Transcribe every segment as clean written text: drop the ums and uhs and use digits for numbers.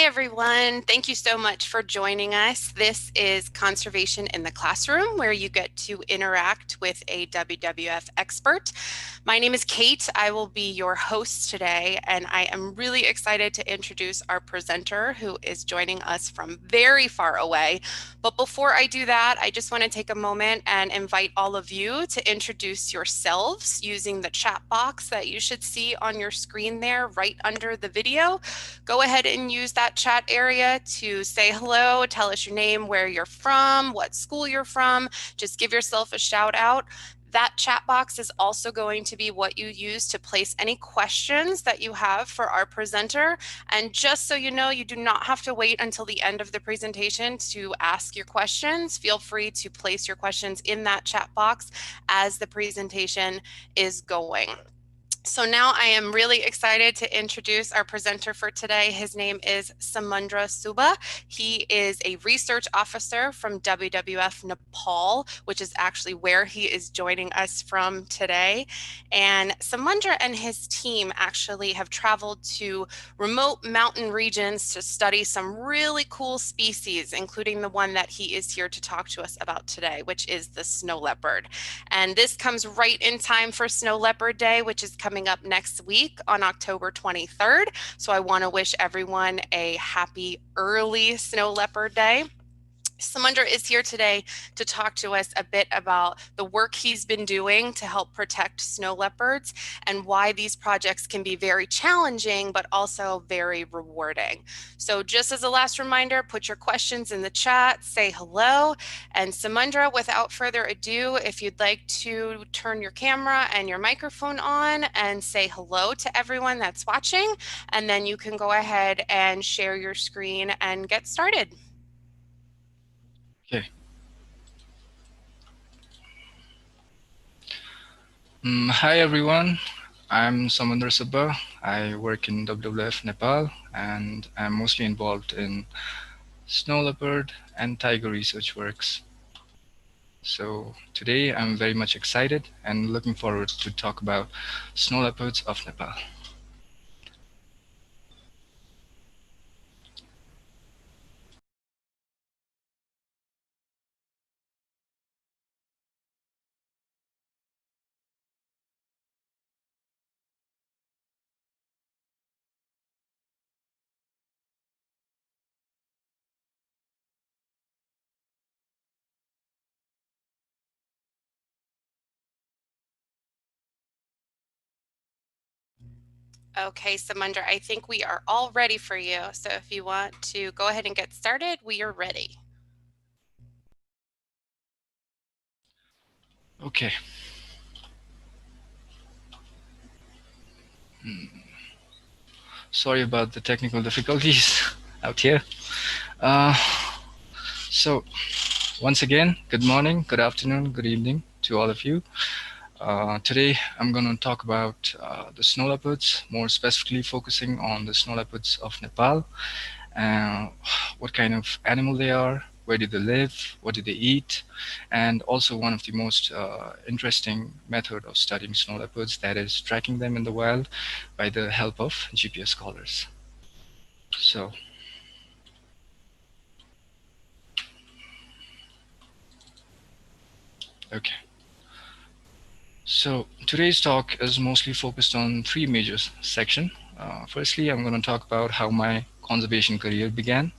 Hi, everyone. Thank you so much for joining us. This is Conservation in the Classroom, where you get to interact with a WWF expert. My name is Kate. I will be your host today, and I am really excited to introduce our presenter who is joining us from very far away. But before I do that, I just want to take a moment and invite all of you to introduce yourselves using the chat box that you should see on your screen there right under the video. Go ahead and use that chat area to say hello, tell us your name, where you're from, what school you're from. Just give yourself a shout out. That chat box is also going to be what you use to place any questions that you have for our presenter. And just so you know, you do not have to wait until the end of the presentation to ask your questions. Feel free to place your questions in that chat box as the presentation is going. So now I am really excited to introduce our presenter for today. His name is Samundra SUBBA. He is a research officer from WWF Nepal, which is actually where he is joining us from today. And Samundra and his team actually have traveled to remote mountain regions to study some really cool species, including the one that he is here to talk to us about today, which is the snow leopard. And this comes right in time for Snow Leopard Day, which is coming up next week on October 23rd. So I want to wish everyone a happy early Snow Leopard Day. Samundra is here today to talk to us a bit about the work he's been doing to help protect snow leopards and why these projects can be very challenging, but also very rewarding. So just as a last reminder, put your questions in the chat, say hello. And Samundra, without further ado, if you'd like to turn your camera and your microphone on and say hello to everyone that's watching, and then you can go ahead and share your screen and get started. Okay. Hi everyone, I'm Samundra SUBBA. I work in WWF Nepal and I'm mostly involved in snow leopard and tiger research works. So today I'm very much excited and looking forward to talk about snow leopards of Nepal. Okay, Samundra, I think we are all ready for you. So if you want to go ahead and get started, we are ready. Okay. Sorry about the technical difficulties out here. Uh, so once again, good morning, good afternoon, good evening to all of you. Today, I'm going to talk about the snow leopards, more specifically focusing on the snow leopards of Nepal, uh, what kind of animal they are, where do they live, what do they eat, and also one of the most interesting method of studying snow leopards, that is tracking them in the wild by the help of GPS collars. So, okay. So today's talk is mostly focused on three major sections. Firstly, I'm going to talk about how my conservation career began.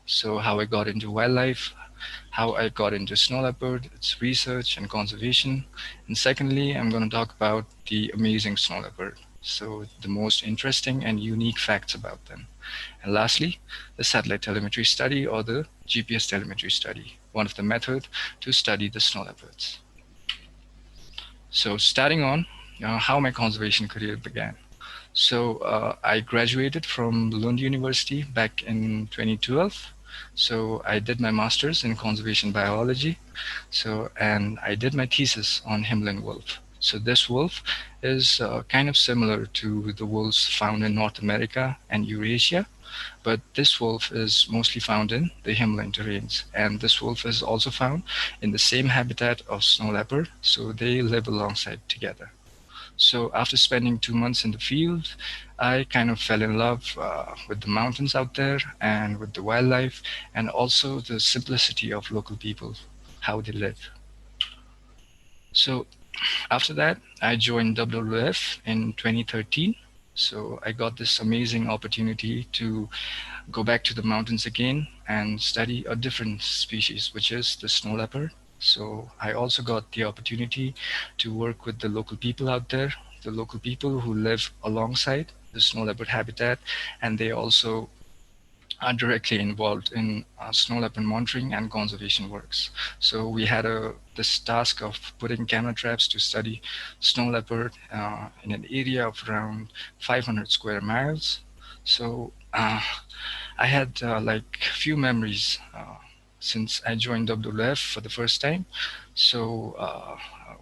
So how I got into wildlife, how I got into snow leopard, its research and conservation. And secondly, I'm going to talk about the amazing snow leopard. So the most interesting and unique facts about them. And lastly, the satellite telemetry study or the GPS telemetry study, one of the methods to study the snow leopards. So starting on how my conservation career began. So I graduated from Lund University back in 2012. So I did my master's in conservation biology. So and I did my thesis on Himalayan wolf. So this wolf is kind of similar to the wolves found in North America and Eurasia, but this wolf is mostly found in the Himalayan terrains. And this wolf is also found in the same habitat of snow leopard, so they live alongside together. So after spending 2 months in the field, I kind of fell in love with the mountains out there and with the wildlife and also the simplicity of local people, how they live. So after that, I joined WWF in 2013. So I got this amazing opportunity to go back to the mountains again and study a different species, which is the snow leopard. So I also got the opportunity to work with the local people out there, the local people who live alongside the snow leopard habitat, and they also are directly involved in snow leopard monitoring and conservation works. So we had this task of putting camera traps to study snow leopard in an area of around 500 square miles. So I had like few memories since I joined WWF for the first time. So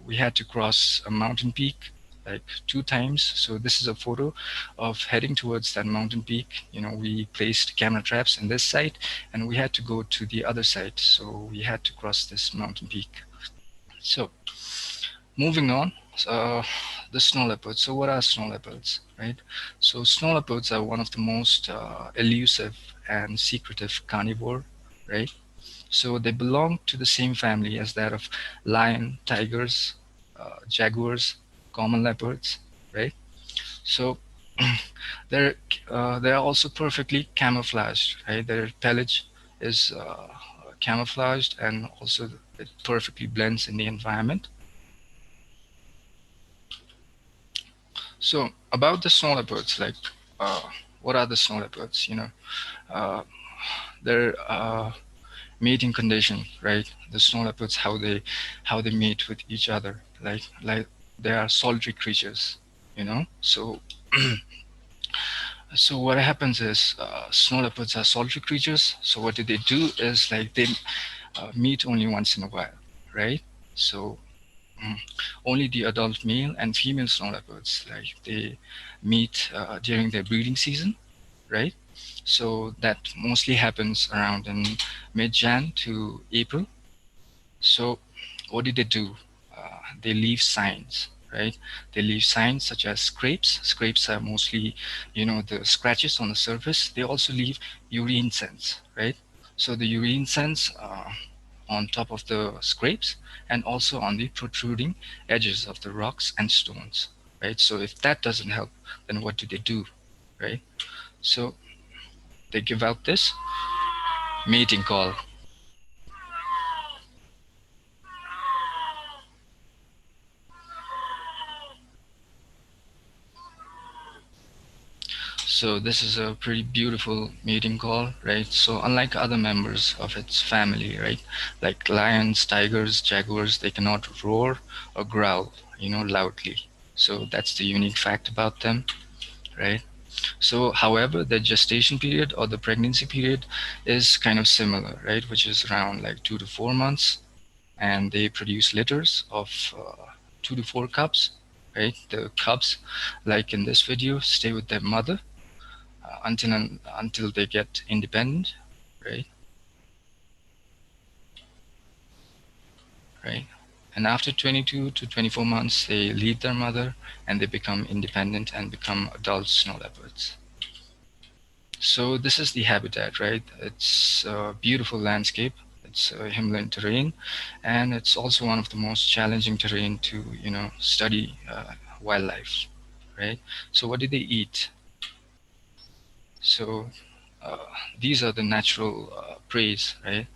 we had to cross a mountain peak like 2 times. So this is a photo of heading towards that mountain peak. You know, we placed camera traps in this side and we had to go to the other side. So we had to cross this mountain peak. So moving on, uh, the snow leopards. So what are snow leopards, right? So snow leopards are one of the most elusive and secretive carnivore, right? So they belong to the same family as that of lion, tigers, jaguars, common leopards, right? So they're they're also perfectly camouflaged, right? Their pelage is camouflaged and also it perfectly blends in the environment. So about the snow leopards, like what are the snow leopards? You know, uh, their mating condition, right? The snow leopards, how they mate with each other, like they are solitary creatures, you know. So what happens is snow leopards are solitary creatures. So what do they do is like they meet only once in a while, right? So mm, only the adult male and female snow leopards like they meet during their breeding season, right? So that mostly happens around in mid-Jan to April. So what did they do? They leave signs, right? They leave signs such as scrapes. Scrapes are mostly, you know, the scratches on the surface. They also leave urine scents, right? So the urine scents on top of the scrapes and also on the protruding edges of the rocks and stones, right? So if that doesn't help, then what do they do, right? So they give out this mating call. So this is a pretty beautiful mating call, right? So unlike other members of its family, right, like lions, tigers, jaguars, they cannot roar or growl, you know, loudly. So that's the unique fact about them, right? So, however, the gestation period or the pregnancy period is kind of similar, right, which is around like 2 to 4 months, and they produce litters of 2 to 4 cubs, right? The cubs, like in this video, stay with their mother until they get independent, right? Right. And after 22 to 24 months, they leave their mother and they become independent and become adult snow leopards. So this is the habitat, right? It's a beautiful landscape. It's a Himalayan terrain, and it's also one of the most challenging terrain to, you know, study wildlife, right? So what do they eat? So uh, these are the natural preys, right?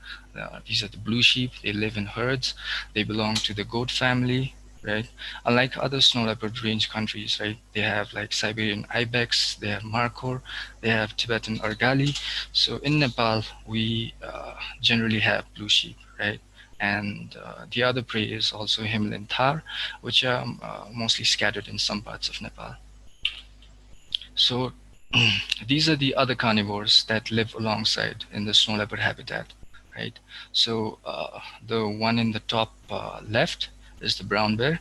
These are the blue sheep. They live in herds. They belong to the goat family, right? Unlike other snow leopard range countries, right? They have like Siberian ibex, they have markhor, they have Tibetan argali. So in Nepal, we generally have blue sheep, right? And the other prey is also Himalayan thar, which are mostly scattered in some parts of Nepal. So these are the other carnivores that live alongside in the snow leopard habitat, right? So the one in the top left is the brown bear.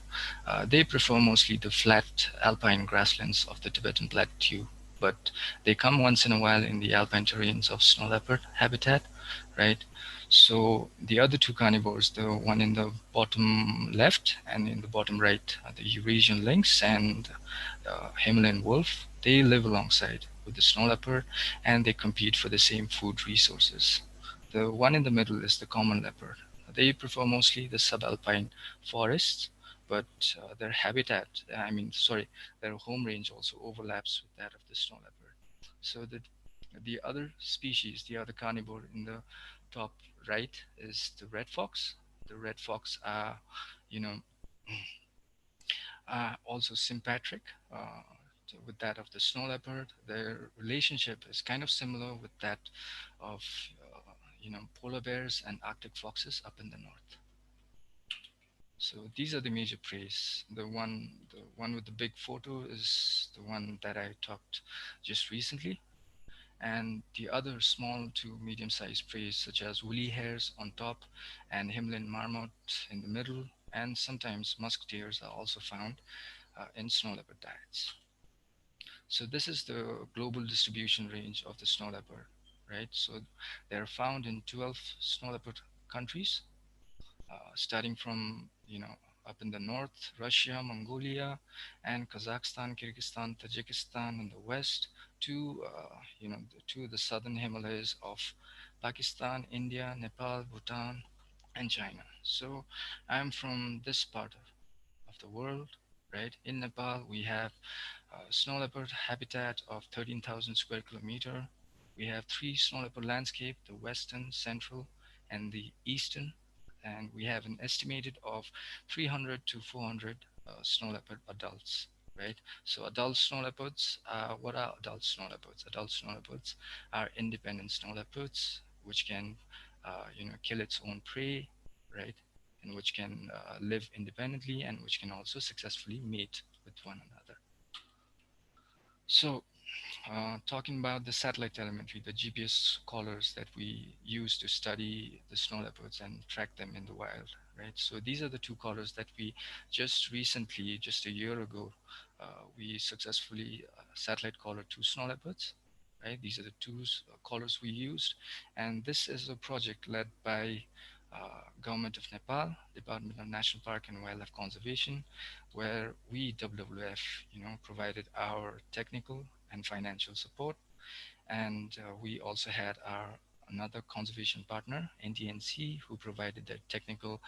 They prefer mostly the flat alpine grasslands of the Tibetan plateau, but they come once in a while in the alpine terrains of snow leopard habitat, right? So the other two carnivores, the one in the bottom left and in the bottom right, the Eurasian lynx and Himalayan wolf, they live alongside with the snow leopard and they compete for the same food resources. The one in the middle is the common leopard. They prefer mostly the subalpine forests, but their habitat, their home range also overlaps with that of the snow leopard. So the other species, the other carnivore in the top right is the red fox. The red fox are, you know, also sympatric with that of the snow leopard. Their relationship is kind of similar with that of, polar bears and Arctic foxes up in the north. So these are the major preys. The one with the big photo is the one that I talked just recently, and the other small to medium-sized preys such as woolly hares on top and Himalayan marmot in the middle, and sometimes musketeers are also found in snow leopard diets. So this is the global distribution range of the snow leopard, right? So they're found in 12 snow leopard countries, starting from, up in the north, Russia, Mongolia, and Kazakhstan, Kyrgyzstan, Tajikistan in the west, to the southern Himalayas of Pakistan, India, Nepal, Bhutan, and China. So I'm from this part of the world, right? In Nepal, we have snow leopard habitat of 13,000 square kilometer. We have three snow leopard landscape, the western, central, and the eastern. And we have an estimated of 300 to 400 snow leopard adults, right? So adult snow leopards, what are adult snow leopards? Adult snow leopards are independent snow leopards, which can, kill its own prey, right? And which can live independently and which can also successfully mate with one another. So, talking about the satellite telemetry, the GPS collars that we use to study the snow leopards and track them in the wild, right? So these are the two collars that we just recently, just a year ago, we successfully satellite collared two snow leopards, right? These are the two collars we used, and this is a project led by Government of Nepal, Department of National Park and Wildlife Conservation, where we WWF, provided our technical and financial support, and we also had our another conservation partner, NTNC, who provided the technical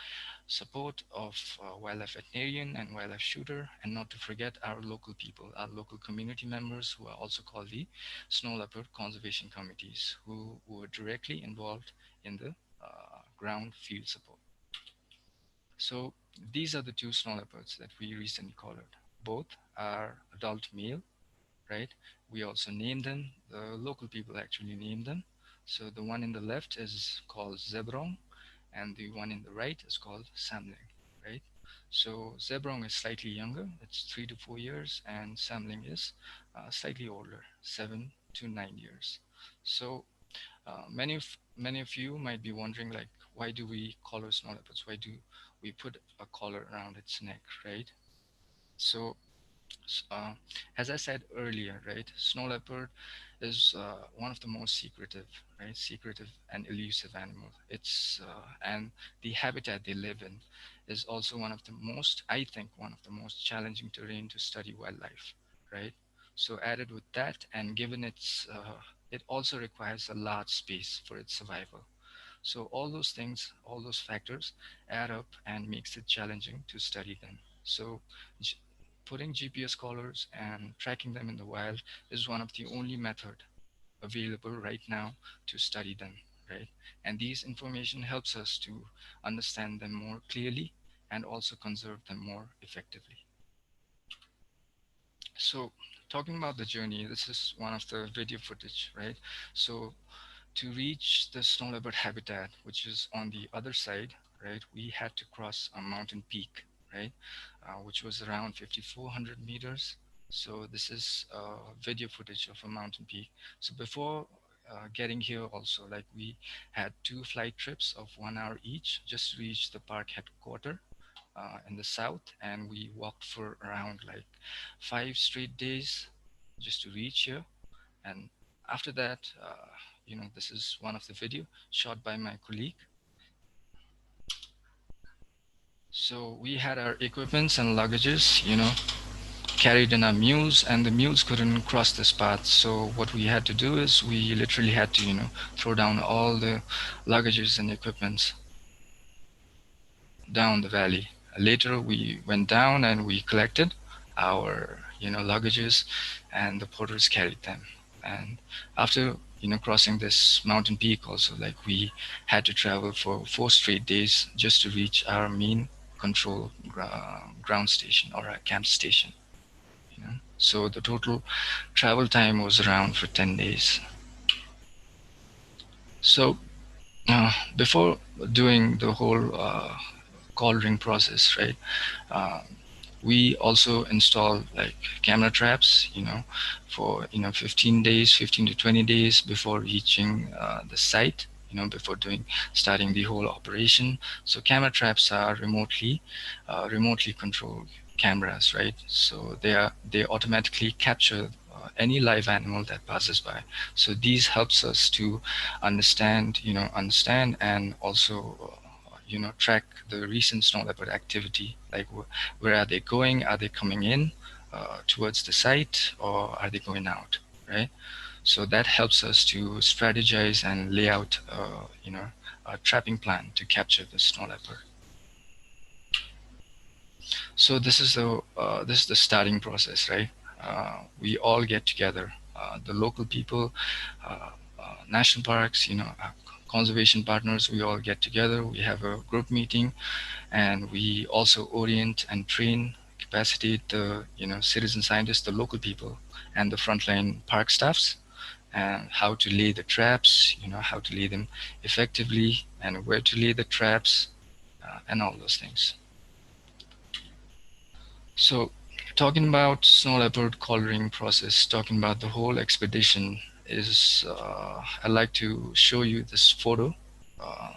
support of wildlife veterinarian and wildlife shooter, and not to forget our local people, our local community members who are also called the snow leopard conservation committees, who were directly involved in the ground field support. So these are the two snow leopards that we recently collared. Both are adult male, right? We also named them. The local people actually named them. So the one in the left is called Zebrong, and the one in the right is called Samling, right? So Zebrong is slightly younger, it's 3 to 4 years, and Samling is slightly older, 7 to 9 years. So many of you might be wondering, like, why do we collar snow leopards? Why do we put a collar around its neck, right? So uh, as I said earlier, right, snow leopard is one of the most secretive, right, secretive and elusive animals. And the habitat they live in is also one of the most, I think, one of the most challenging terrain to study wildlife, right? So added with that, and given it also requires a large space for its survival. So all those things, all those factors add up and makes it challenging to study them. So G- putting GPS collars and tracking them in the wild is one of the only method available right now to study them, right? And these information helps us to understand them more clearly and also conserve them more effectively. So talking about the journey, this is one of the video footage, right? So to reach the snow leopard habitat, which is on the other side, right, we had to cross a mountain peak, right, which was around 5,400 meters. So this is video footage of a mountain peak. So before getting here also, like, we had two flight trips of 1 hour each just to reach the park headquarters in the south, and we walked for around like 5 straight days just to reach here. And after that, this is one of the video shot by my colleague. So we had our equipments and luggages, carried in our mules, and the mules couldn't cross this path. So what we had to do is we literally had to, throw down all the luggages and equipments down the valley. Later, we went down and we collected our, luggages, and the porters carried them. And after, crossing this mountain peak, also, like, we had to travel for 4 straight days just to reach our main control ground station, or our camp station. So the total travel time was around for 10 days. So before doing the whole collaring process, right? Uh, we also install like camera traps, for 15 days, 15 to 20 days before reaching the site. Before starting the whole operation. So camera traps are remotely controlled cameras, right? So they automatically capture any live animal that passes by. So these helps us to understand and also track the recent snow leopard activity, like where are they going? Are they coming in towards the site, or are they going out? Right. So that helps us to strategize and lay out, a trapping plan to capture the snow leopard. So this is the starting process, right? We all get together, the local people, national parks, conservation partners. We all get together. We have a group meeting, and we also orient and train, capacitate the citizen scientists, the local people, and the frontline park staffs, and how to lay the traps, how to lay them effectively, and where to lay the traps, and all those things. So, talking about snow leopard collaring process, talking about the whole expedition, is I'd like to show you this photo. Uh,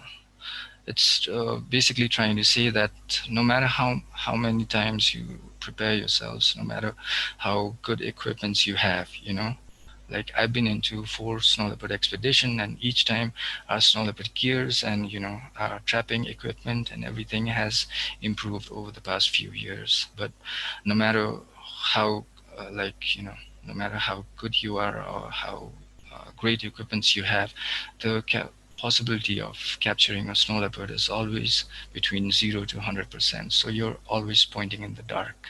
it's basically trying to say that no matter how many times you prepare yourselves, no matter how good equipments you have, like I've been into 4 snow leopard expedition, and each time our snow leopard gears and our trapping equipment and everything has improved over the past few years. But no matter how no matter how good you are, or how great equipments you have, the possibility of capturing a snow leopard is always between 0 to 100%. So you're always pointing in the dark.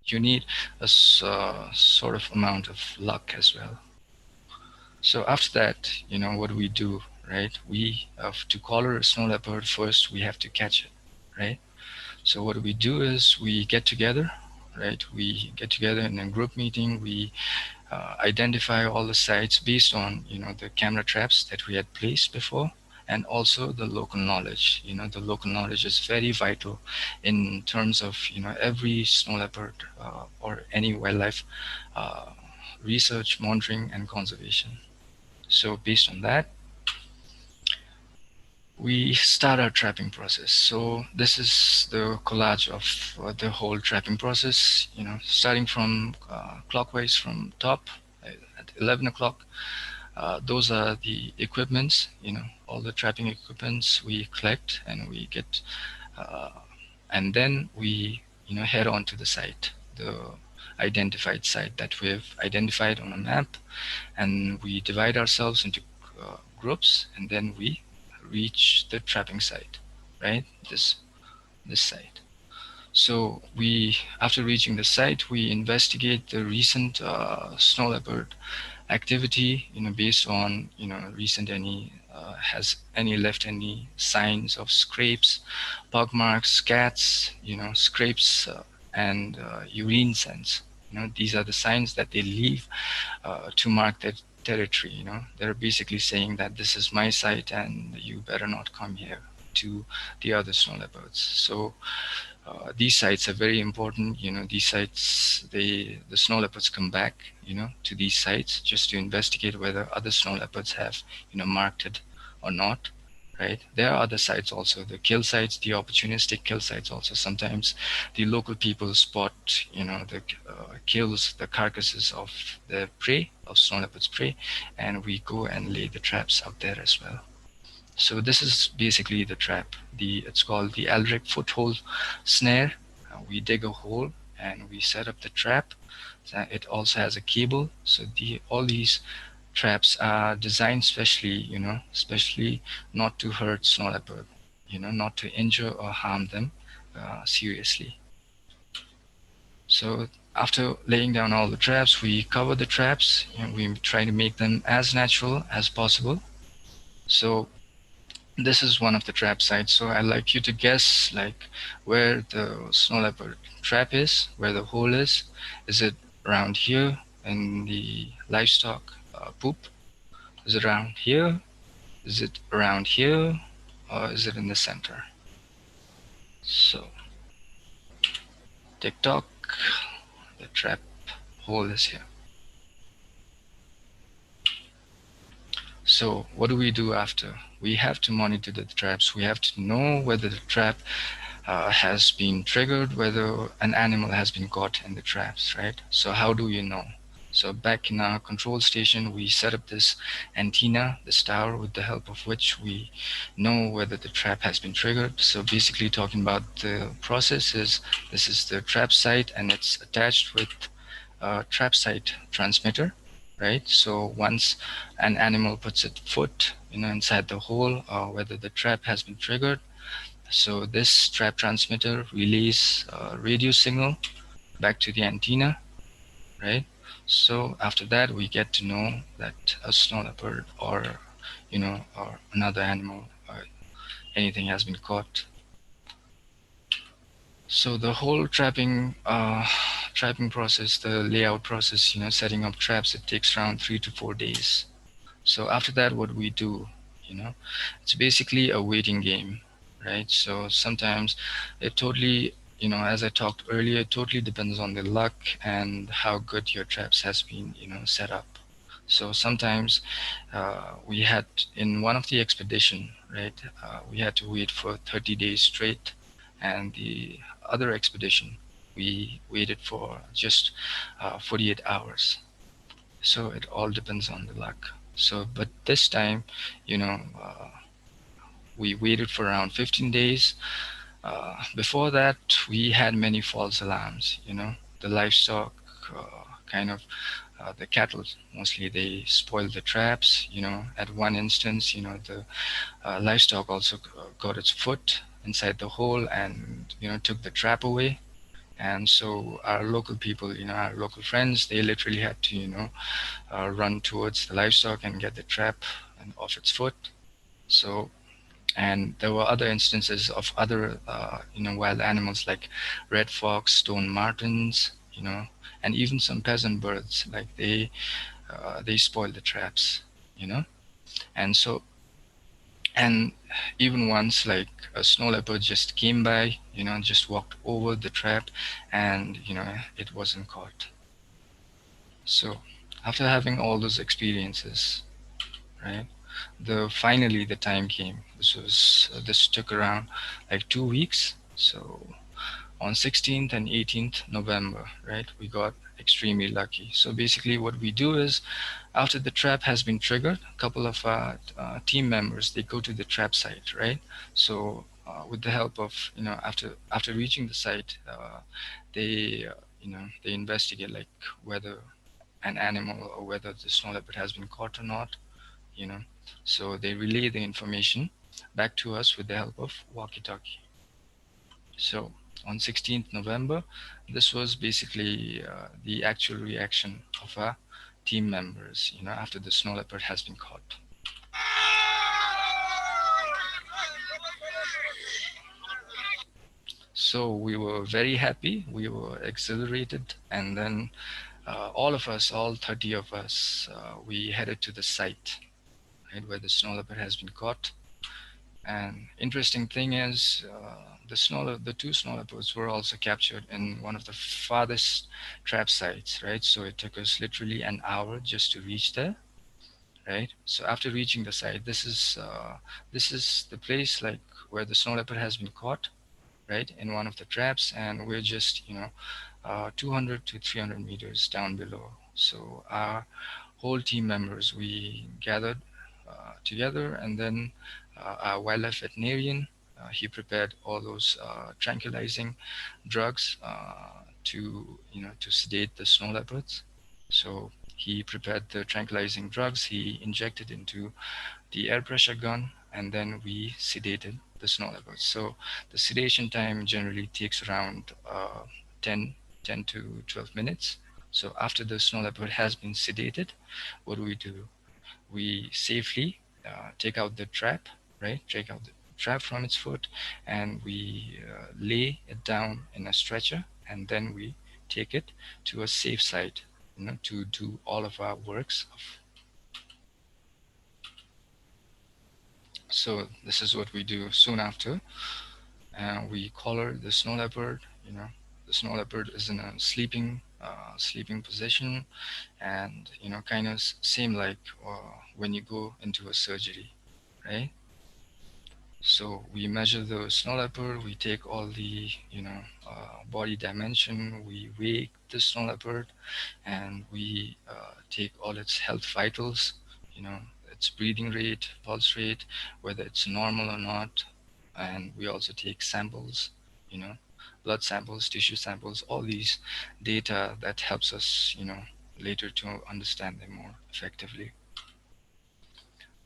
You need a sort of amount of luck as well. So after that, what do we do, right? We have to collar a snow leopard. First, we have to catch it, right? So what we do is we get together, right? We get together in a group meeting. We identify all the sites based on the camera traps that we had placed before, and also the local knowledge. The local knowledge is very vital in terms of every snow leopard or any wildlife uh, research, monitoring, and conservation. So based on that, we start our trapping process. So this is the collage of the whole trapping process, starting from clockwise from top at 11 o'clock. Those are the equipments, all the trapping equipments we collect, and we get, uh, and then we, head on to the site, the identified site that we've identified on a map, and we divide ourselves into groups, and then we reach the trapping site, right? This site. So we, after reaching the site, we investigate the recent snow leopard activity, based on recent any has any left any signs of scrapes, pug marks, cats, scrapes, and urine scents. These are the signs that they leave to mark their territory. They're basically saying that this is my site and you better not come here to the other snow leopards. So these sites are very important. These sites, the snow leopards come back, to these sites just to investigate whether other snow leopards have, marked it or not. Right. There are other sites also, the kill sites, the opportunistic kill sites also. Sometimes the local people spot, the kills, the carcasses of the prey, of snow leopards prey, and we go and lay the traps out there as well. So this is basically the trap. It's called the Aldrich foothold snare. We dig a hole and we set up the trap. It also has a cable. So all these traps are designed specially, especially not to hurt snow leopard, not to injure or harm them seriously. So after laying down all the traps, we cover the traps and we try to make them as natural as possible. So this is one of the trap sites. So I'd like you to guess like where the snow leopard trap is, where the hole is. Is it around here in the livestock poop? Is it around here? Is it around here? Or is it in the center? So tick tock, the trap hole is here. So what do we do after? We have to monitor the traps. We have to know whether the trap has been triggered, whether an animal has been caught in the traps, right? So how do you know? So back in our control station, we set up this antenna, this tower, with the help of which we know whether the trap has been triggered. So basically talking about the process is, this is the trap site and it's attached with a trap site transmitter, right? So once an animal puts its foot, inside the hole, whether the trap has been triggered, so this trap transmitter relays a radio signal back to the antenna, right? So after that, we get to know that a snow leopard or another animal or anything has been caught. So the whole trapping process, the layout process, setting up traps, it takes around 3 to 4 days. So after that, what we do, you know, it's basically a waiting game, right? So sometimes it totally, as I talked earlier, it totally depends on the luck and how good your traps has been, set up. So sometimes we had in one of the expedition, right? We had to wait for 30 days straight, and the other expedition we waited for just 48 hours. So it all depends on the luck. So but this time, we waited for around 15 days. Before that, we had many false alarms. The livestock kind of the cattle mostly, they spoiled the traps. At one instance, the livestock also got its foot inside the hole and took the trap away. And so our local people, our local friends, they literally had to run towards the livestock and get the trap and off its foot. So, and there were other instances of other wild animals like red fox, stone martens, and even some peasant birds, like they spoil the traps, you know and so, and even once, like a snow leopard just came by, just walked over the trap, and it wasn't caught. So after having all those experiences, right, the time came. This took around like 2 weeks. So on 16th and 18th November, right, we got extremely lucky. So basically what we do is, after the trap has been triggered, a couple of team members, they go to the trap site, right? So with the help of, after reaching the site, they investigate like whether an animal or whether the snow leopard has been caught or not, you know. So they relay the information back to us with the help of walkie-talkie. So on 16th November, this was basically the actual reaction of our team members, after the snow leopard has been caught. So we were very happy, we were exhilarated, and then all of us, all 30 of us, we headed to the site, right, where the snow leopard has been caught. And interesting thing is, the two snow leopards were also captured in one of the farthest trap sites, right? So it took us literally an hour just to reach there, right? So after reaching the site, this is the place like where the snow leopard has been caught, right, in one of the traps, and we're just 200 to 300 meters down below. So our whole team members, we gathered together, and then our wildlife veterinarian, he prepared all those tranquilizing drugs to to sedate the snow leopards. So he prepared the tranquilizing drugs. He injected into the air pressure gun, and then we sedated the snow leopards. So the sedation time generally takes around 10, 10 to 12 minutes. So after the snow leopard has been sedated, what do? We safely take out the trap, right? Take out the trap from its foot, and we lay it down in a stretcher, and then we take it to a safe site, to do all of our works. So this is what we do soon after. We collar the snow leopard. The snow leopard is in a sleeping position, and kind of same like when you go into a surgery, right? So we measure the snow leopard, we take all the body dimension, we weigh the snow leopard, and we take all its health vitals, its breathing rate, pulse rate, whether it's normal or not, and we also take samples, you know, blood samples, tissue samples, all these data that helps us, later to understand them more effectively.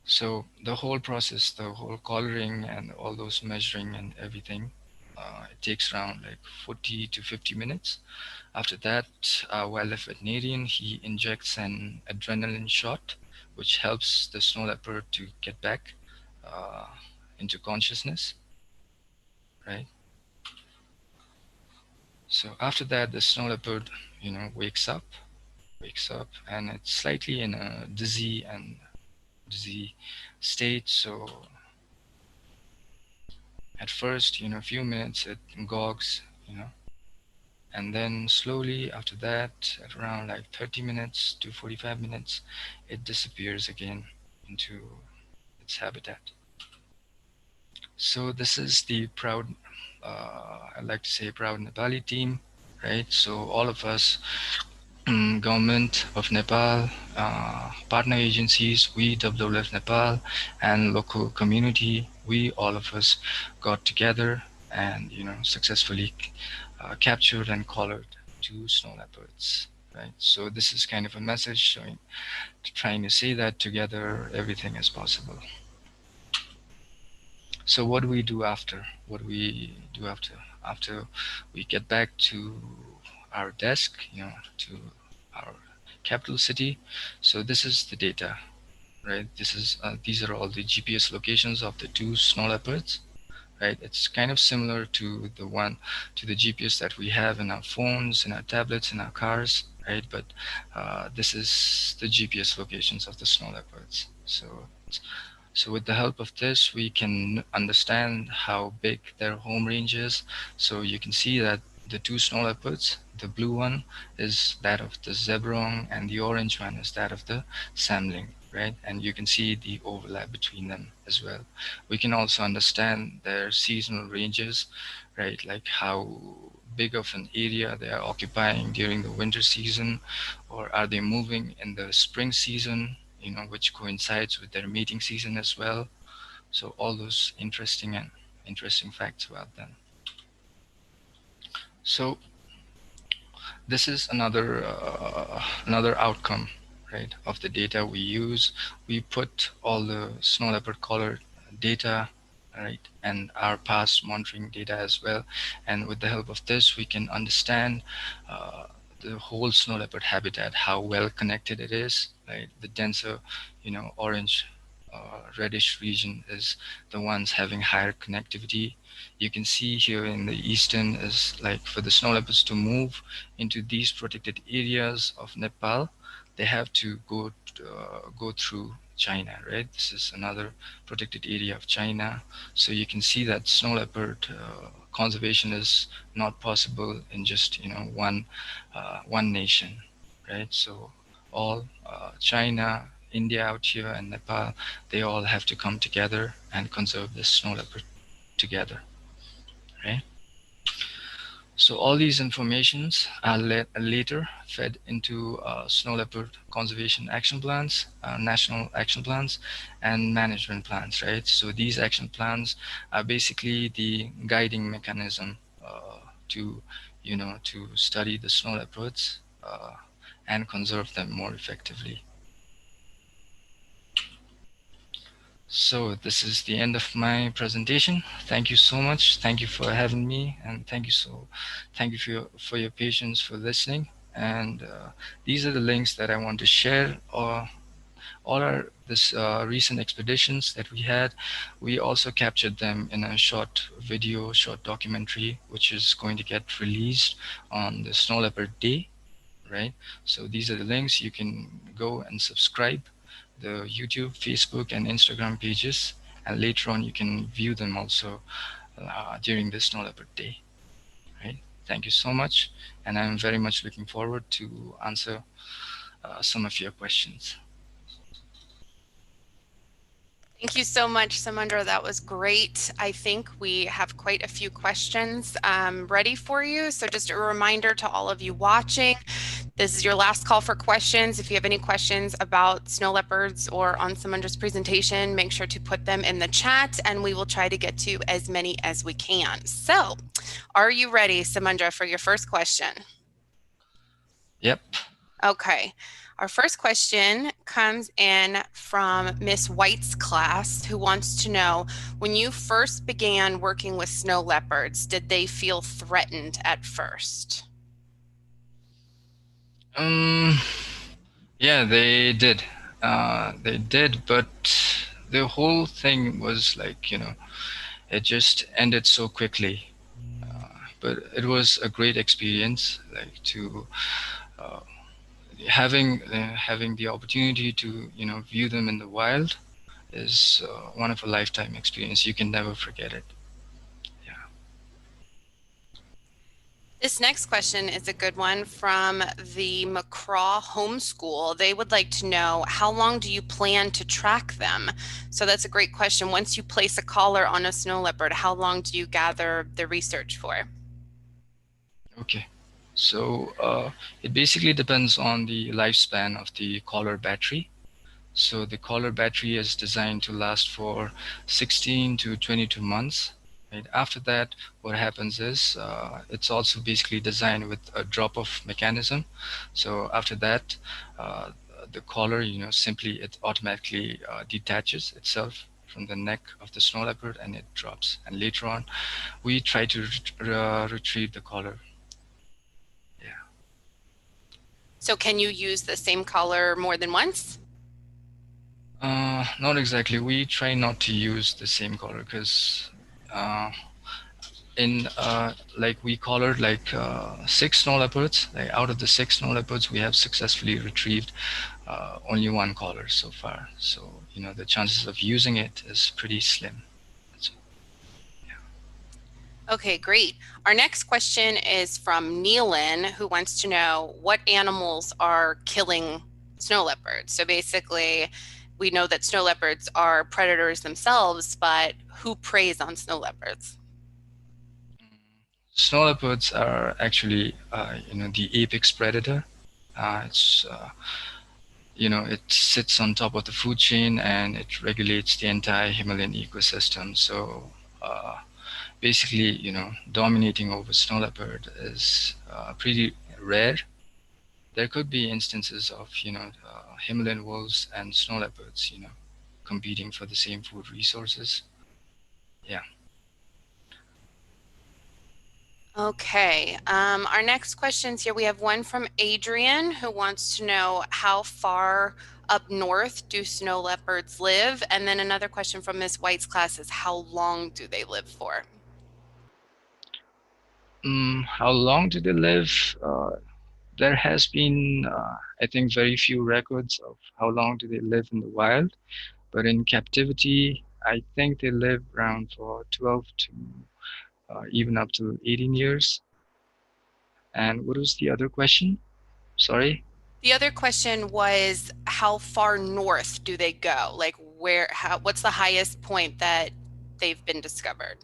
So the whole process, the whole coloring and all those measuring and everything, it takes around like 40 to 50 minutes. After that, our wildlife veterinarian, he injects an adrenaline shot, which helps the snow leopard to get back uh, into consciousness, right? So after that, the snow leopard, wakes up, and it's slightly in a dizzy state. So at first, a few minutes it gogs, and then slowly after that, at around like 30 minutes to 45 minutes, it disappears again into its habitat. So this is the proud, I like to say proud Nepali team, right? So all of us, government of Nepal, partner agencies, we WWF Nepal, and local community, we all of us got together and successfully captured and collared 2 snow leopards. Right. So this is kind of a message showing, trying to say that together everything is possible. So what do we do after? What do we do after? After we get back to our desk, to our capital city. So this is the data, right? These are all the GPS locations of the 2 snow leopards, right? It's kind of similar to the GPS that we have in our phones, in our tablets, in our cars, right? But this is the GPS locations of the snow leopards. So with the help of this, we can understand how big their home range is. So you can see that the 2 snow leopards, the blue one is that of the zebrong, and the orange one is that of the samling, right? And you can see the overlap between them as well. We can also understand their seasonal ranges, right? Like how big of an area they are occupying during the winter season, or are they moving in the spring season, which coincides with their mating season as well. So all those interesting facts about them. So this is another outcome, right, of the data we use. We put all the snow leopard collar data, right, and our past monitoring data as well. And with the help of this, we can understand uh, the whole snow leopard habitat, how well connected it is, right? The denser, orange, reddish region is the ones having higher connectivity. You can see here in the eastern is like for the snow leopards to move into these protected areas of Nepal, they have to go through China, right? This is another protected area of China. So you can see that snow leopard conservation is not possible in just one nation, right? So all China, India out here, and Nepal, they all have to come together and conserve this snow leopard together, right? So all these informations are later fed into snow leopard conservation action plans, national action plans, and management plans, right? So these action plans are basically the guiding mechanism to, to study the snow leopards and conserve them more effectively. So this is the end of my presentation. Thank you so much. Thank you for having me, and thank you for your patience for listening. And these are the links that I want to share. All our this recent expeditions that we had, we also captured them in a short video, short documentary, which is going to get released on the Snow Leopard Day, right? So these are the links. You can go and subscribe the YouTube, Facebook, and Instagram pages, and later on you can view them also during this Snow Leopard Day. Right? Thank you so much, and I'm very much looking forward to answer some of your questions. Thank you so much, Samundra. That was great. I think we have quite a few questions ready for you. So just a reminder to all of you watching, this is your last call for questions. If you have any questions about snow leopards or on Samundra's presentation, make sure to put them in the chat and we will try to get to as many as we can. So are you ready, Samundra, for your first question? Yep. Okay. Our first question comes in from Miss White's class, who wants to know, when you first began working with snow leopards, did they feel threatened at first? Yeah, they did. They did, but the whole thing was like, it just ended so quickly. But it was a great experience, like to uh, having the opportunity to view them in the wild is one of a lifetime experience. You can never forget it. Yeah. This next question is a good one from the McCraw Homeschool. They would like to know, how long do you plan to track them? So that's a great question. Once you place a collar on a snow leopard, how long do you gather the research for? Okay. So it basically depends on the lifespan of the collar battery. So the collar battery is designed to last for 16 to 22 months. Right? After that, what happens is it's also basically designed with a drop-off mechanism. So after that, uh, the collar, simply it automatically detaches itself from the neck of the snow leopard and it drops. And later on, we try to retrieve the collar. Yeah. So can you use the same collar more than once? Not exactly. We try not to use the same color because in like we collared like 6 snow leopards. Like out of the 6 snow leopards, we have successfully retrieved only one collar so far. So the chances of using it is pretty slim. So, yeah. Okay, great. Our next question is from Neelan, who wants to know what animals are killing snow leopards. So basically, we know that snow leopards are predators themselves, but who preys on snow leopards? Snow leopards are actually, the apex predator. It's it sits on top of the food chain and it regulates the entire Himalayan ecosystem. So basically, dominating over snow leopard is pretty rare. There could be instances of, Himalayan wolves and snow leopards, competing for the same food resources. Yeah. Okay, our next questions here, we have one from Adrian who wants to know how far up north do snow leopards live? And then another question from Miss White's class is, how long do they live for? How long do they live? There has been, I think, very few records of how long do they live in the wild. But in captivity, I think they live around for 12 to even up to 18 years. And what was the other question? Sorry. The other question was, how far north do they go? Like what's the highest point that they've been discovered?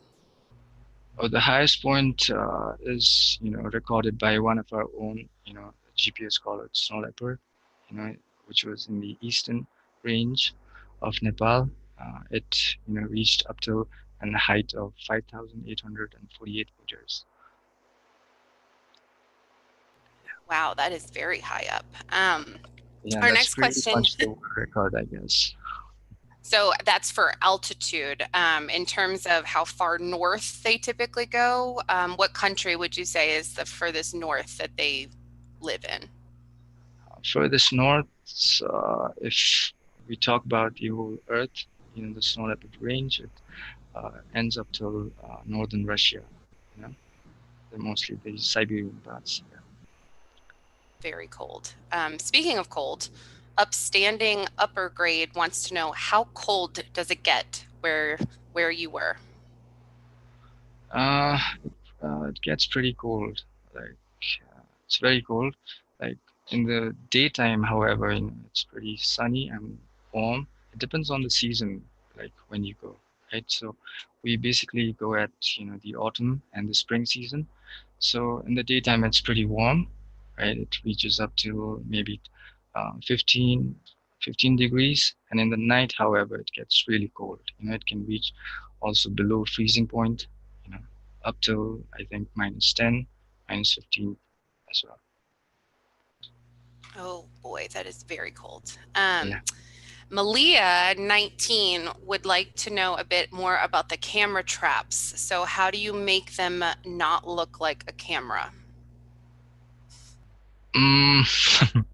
Oh, the highest point is, recorded by one of our own, GPS called snow leopard, you know, which was in the eastern range of Nepal. It, reached up to a height of 5,848 meters. Wow, that is very high up. Yeah, Our that's next pretty question. much the world record, I guess. So that's for altitude. In terms of how far north they typically go, what country would you say is the furthest north that they live in? Furthest north, if we talk about the whole Earth, the snow leopard range, it ends up till northern Russia, you know, mostly the Siberian parts. Yeah. Very cold. Speaking of cold, upstanding upper grade wants to know how cold does it get where you were? Uh, it gets pretty cold. Like it's very cold. Like in the daytime, however, it's pretty sunny and warm. It depends on the season, like when you go, right? So we basically go at the autumn and the spring season. So in the daytime, it's pretty warm, right? It reaches up to maybe 15, 15 degrees, and in the night, however, it gets really cold. It can reach also below freezing point. You know up till I think -10, -15 as well. Oh boy, that is very cold. Yeah. Malia, 19, would like to know a bit more about the camera traps. So how do you make them not look like a camera? Mm,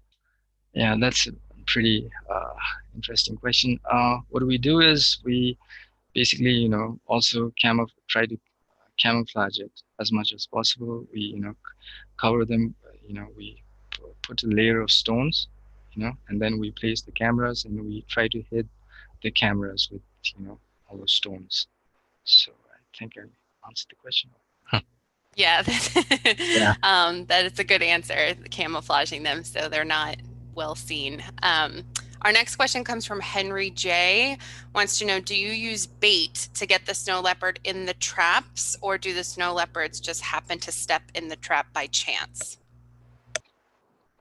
yeah, that's a pretty interesting question. What we do is we basically, also try to camouflage it as much as possible. We, cover them. We put a layer of stones, and then we place the cameras and we try to hit the cameras with, all those stones. So I think I answered the question. Yeah, Yeah. that is a good answer, camouflaging them so they're not well seen. Our next question comes from Henry J. Wants to know, do you use bait to get the snow leopard in the traps, or do the snow leopards just happen to step in the trap by chance?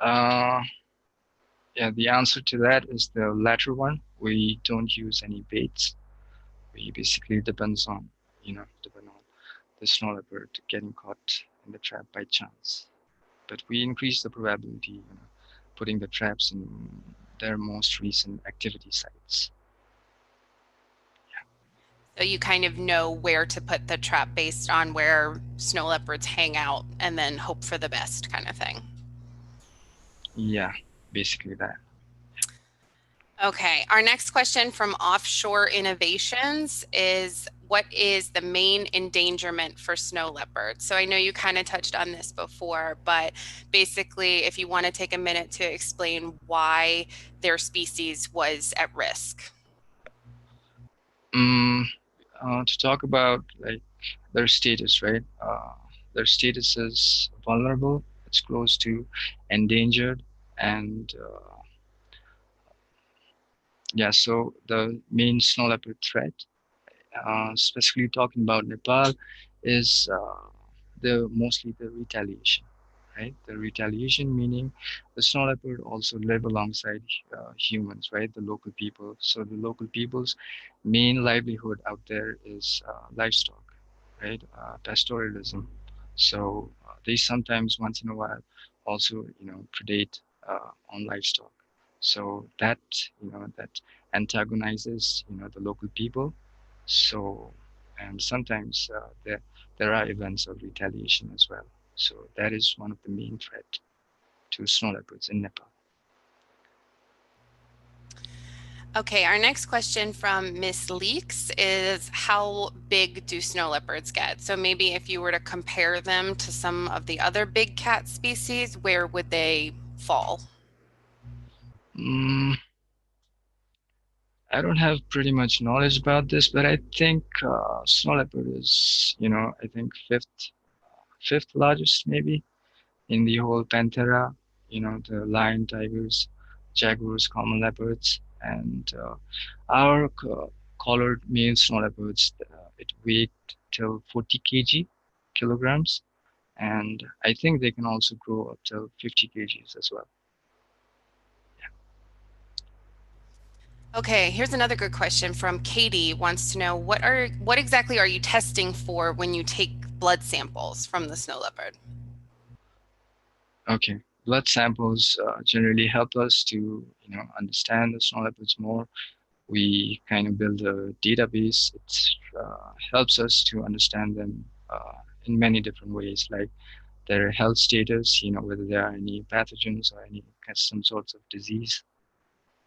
Uh, yeah, the answer to that is the latter one. We don't use any baits. We basically depend on the snow leopard getting caught in the trap by chance. But we increase the probability, putting the traps in their most recent activity sites. So you kind of know where to put the trap based on where snow leopards hang out and then hope for the best kind of thing. Yeah, basically that. Okay, our next question from Offshore Innovations is, what is the main endangerment for snow leopards? So I know you kind of touched on this before, but basically, if you want to take a minute to explain why their species was at risk. Mm, to talk about like their status, right? Their status is vulnerable. It's close to endangered, and yeah. So the main snow leopard threat, specifically talking about Nepal, is mostly the retaliation, right? The retaliation meaning the snow leopard also live alongside humans, right? The local people. So the local people's main livelihood out there is livestock, right? Pastoralism. So they sometimes, once in a while, also predate on livestock. So that antagonizes the local people. So and sometimes there are events of retaliation as well. So that is one of the main threat to snow leopards in Nepal. Okay, our next question from Miss Leeks is, how big do snow leopards get? So maybe if you were to compare them to some of the other big cat species, where would they fall? Mm, I don't have pretty much knowledge about this, but I think snow leopard is, I think fifth largest maybe in the whole Panthera. The lion, tigers, jaguars, common leopards, and our collared male snow leopards. it weighed till 40 kilograms, and I think they can also grow up till 50 kgs as well. Okay, here's another good question from Katie. Wants to know what exactly are you testing for when you take blood samples from the snow leopard? Okay, blood samples generally help us to understand the snow leopards more. We kind of build a database. It helps us to understand them in many different ways, like their health status, whether there are any pathogens or any some sorts of disease.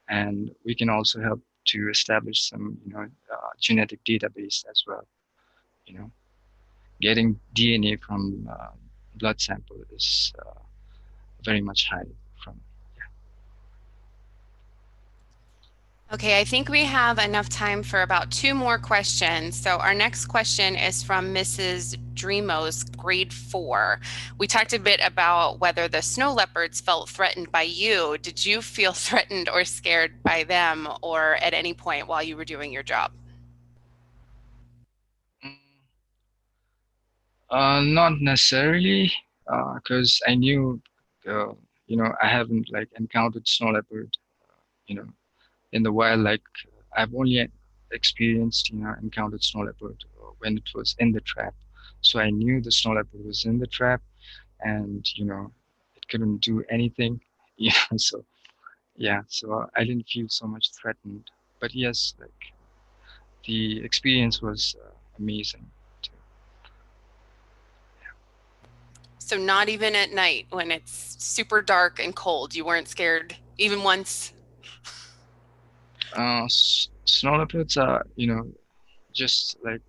And we can also help to establish some, genetic database as well. You know, getting DNA from blood sample is very much high from. Okay, I think we have enough time for about two more questions. So our next question is from Mrs. Dreamos, grade 4. We talked a bit about whether the snow leopards felt threatened by you. Did you feel threatened or scared by them or at any point while you were doing your job? Not necessarily, because I knew, uh, I haven't like encountered snow leopard, you know, in the wild. Like I've only experienced, encountered snow leopard when it was in the trap. So I knew the snow leopard was in the trap, and it couldn't do anything. So yeah, so I didn't feel so much threatened. But yes, like the experience was amazing too. So not even at night when it's super dark and cold, you weren't scared even once? Snow leopards are, just like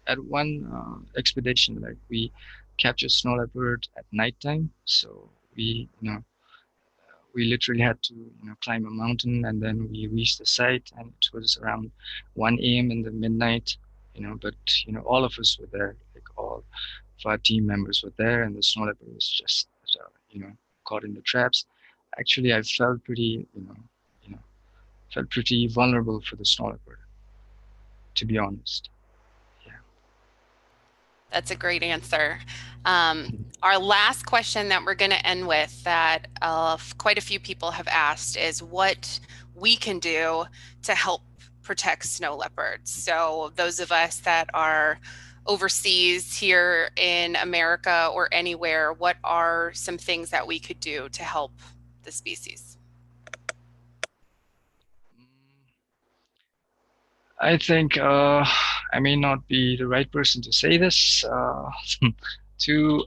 at one expedition, like we captured snow leopard at nighttime. So we literally had to, climb a mountain, and then we reached the site, and it was around 1 a.m. in the midnight. But all of us were there, like all of our team members were there, and the snow leopard was just, caught in the traps. Actually, I felt pretty, you know, felt pretty vulnerable for the snow leopard, to be honest. Yeah. That's a great answer. Our last question that we're going to end with that quite a few people have asked is what we can do to help protect snow leopards. So those of us that are overseas here in America or anywhere, what are some things that we could do to help the species? I think I may not be the right person to say this. To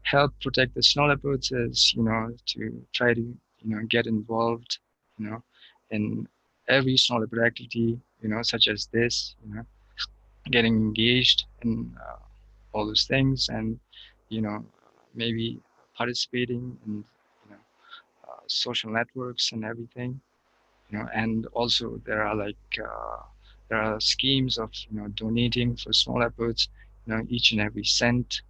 help protect the snow leopards is, to try to, get involved, you know, in every snow leopard activity, such as this, getting engaged in all those things, and, you know, maybe participating in, social networks and everything. And also there are schemes of donating for snow leopards. Each and every cent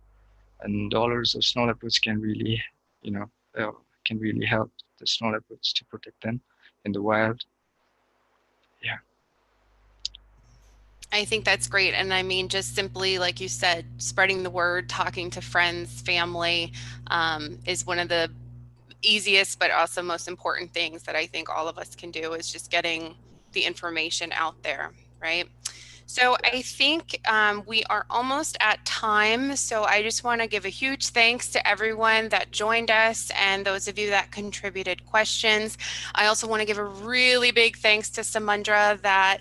and dollars of snow leopards can really you know uh, can really help the snow leopards to protect them in the wild. Yeah. I think that's great. And I mean, just simply, like you said, spreading the word, talking to friends, family is one of the easiest, but also most important things that I think all of us can do is just getting the information out there, right? So I think we are almost at time. So I just want to give a huge thanks to everyone that joined us and those of you that contributed questions. I also want to give a really big thanks to Samundra that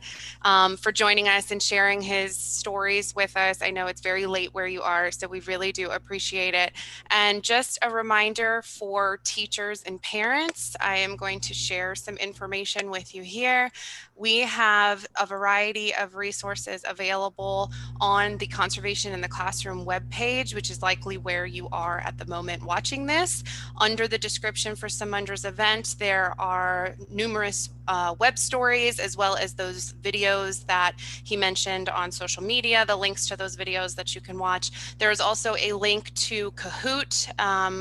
for joining us and sharing his stories with us. I know it's very late where you are, so we really do appreciate it. And just a reminder for teachers and parents, I am going to share some information with you here. We have a variety of resources available on the Conservation in the Classroom webpage, which is likely where you are at the moment watching this. Under the description for Samundra's event, there are numerous web stories as well as those videos that he mentioned on social media, the links to those videos that you can watch. There is also a link to Kahoot.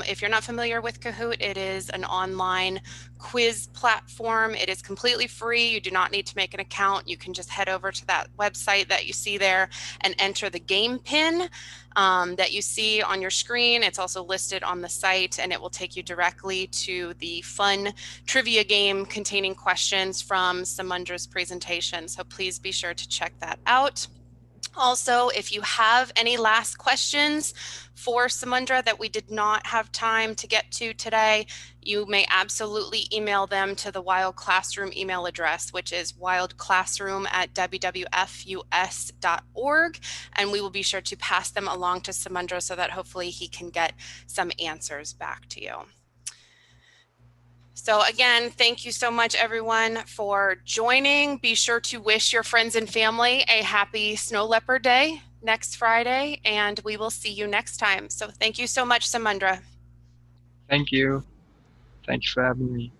If you're not familiar with Kahoot, it is an online quiz platform. It is completely free. You do not need to make an account. You can just head over to that website that you see there and enter the game pin that you see on your screen. It's also listed on the site, and it will take you directly to the fun trivia game containing questions from Samundra's presentation. So please be sure to check that out. Also, if you have any last questions for Samundra that we did not have time to get to today, you may absolutely email them to the Wild Classroom email address, which is wildclassroom@wwfus.org, and we will be sure to pass them along to Samundra so that hopefully he can get some answers back to you. So again, thank you so much, everyone, for joining. Be sure to wish your friends and family a happy Snow Leopard Day next Friday, and we will see you next time. So thank you so much, Samundra. Thank you. Thank you for having me.